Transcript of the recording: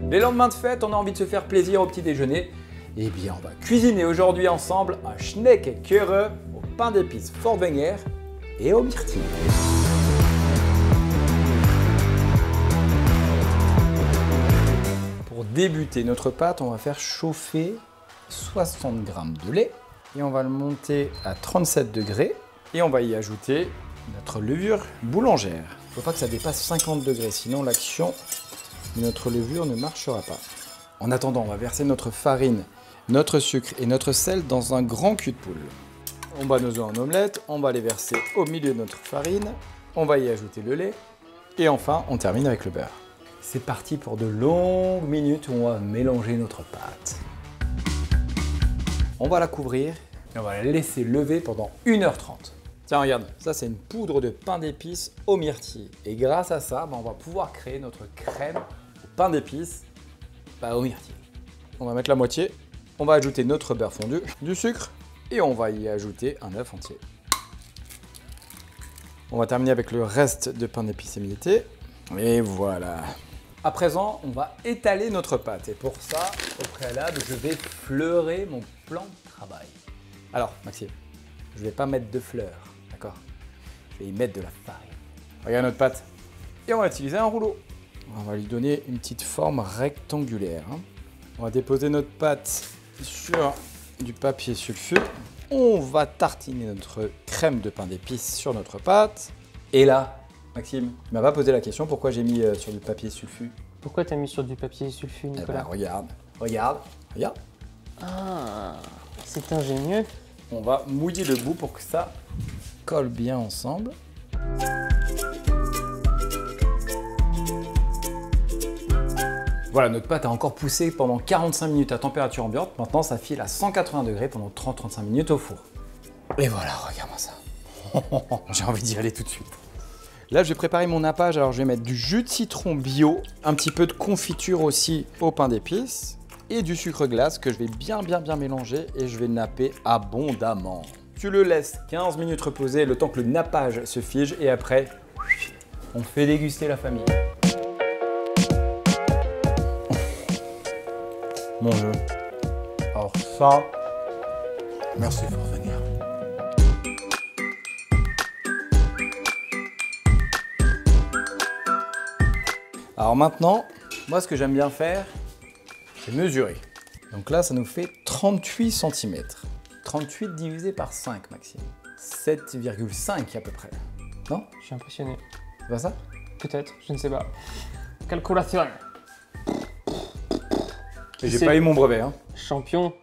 Les lendemains de fête, on a envie de se faire plaisir au petit déjeuner. Eh bien, on va cuisiner aujourd'hui ensemble un Schnecke-Curry au pain d'épices Fort Wenger et aux myrtilles. Pour débuter notre pâte, on va faire chauffer 60 g de lait et on va le monter à 37 degrés et on va y ajouter notre levure boulangère. Il ne faut pas que ça dépasse 50 degrés, sinon l'action de notre levure ne marchera pas. En attendant, on va verser notre farine, notre sucre et notre sel dans un grand cul de poule. On bat nos œufs en omelette, on va les verser au milieu de notre farine, on va y ajouter le lait et enfin on termine avec le beurre. C'est parti pour de longues minutes où on va mélanger notre pâte. On va la couvrir et on va la laisser lever pendant 1h30. Tiens, regarde, ça c'est une poudre de pain d'épices aux myrtilles. Et grâce à ça, on va pouvoir créer notre crème au pain d'épices aux myrtilles. On va mettre la moitié, on va ajouter notre beurre fondu, du sucre et on va y ajouter un œuf entier. On va terminer avec le reste de pain d'épices émietté. Et voilà. À présent, on va étaler notre pâte. Et pour ça, au préalable, je vais fleurer mon plan de travail. Alors, Maxime, je ne vais pas mettre de fleurs. D'accord? Je vais y mettre de la farine. Regarde notre pâte. Et on va utiliser un rouleau. On va lui donner une petite forme rectangulaire. On va déposer notre pâte sur du papier sulfur. On va tartiner notre crème de pain d'épices sur notre pâte. Et là, Maxime, tu m'as pas posé la question pourquoi j'ai mis sur du papier sulfur. Pourquoi tu as mis sur du papier sulfur, Nicolas? Regarde. Ah, c'est ingénieux. On va mouiller le bout pour que ça colle bien ensemble. Voilà, notre pâte a encore poussé pendant 45 minutes à température ambiante. Maintenant, ça file à 180 degrés pendant 30-35 minutes au four. Et voilà, regarde-moi ça. J'ai envie d'y aller tout de suite. Là, je vais préparer mon nappage. Alors, je vais mettre du jus de citron bio, un petit peu de confiture aussi au pain d'épices et du sucre glace que je vais bien mélanger et je vais napper abondamment. Tu le laisses 15 minutes reposer le temps que le nappage se fige et après, on fait déguster la famille. Mon Dieu. Alors ça, merci Fort Wenger. Alors maintenant, moi ce que j'aime bien faire, c'est mesurer. Donc là, ça nous fait 38 cm. 38 divisé par 5, Maxime. 7,5 à peu près. Non? Je suis impressionné. C'est pas ça? Peut-être, je ne sais pas. Calculation. Et j'ai pas eu mon brevet. Champion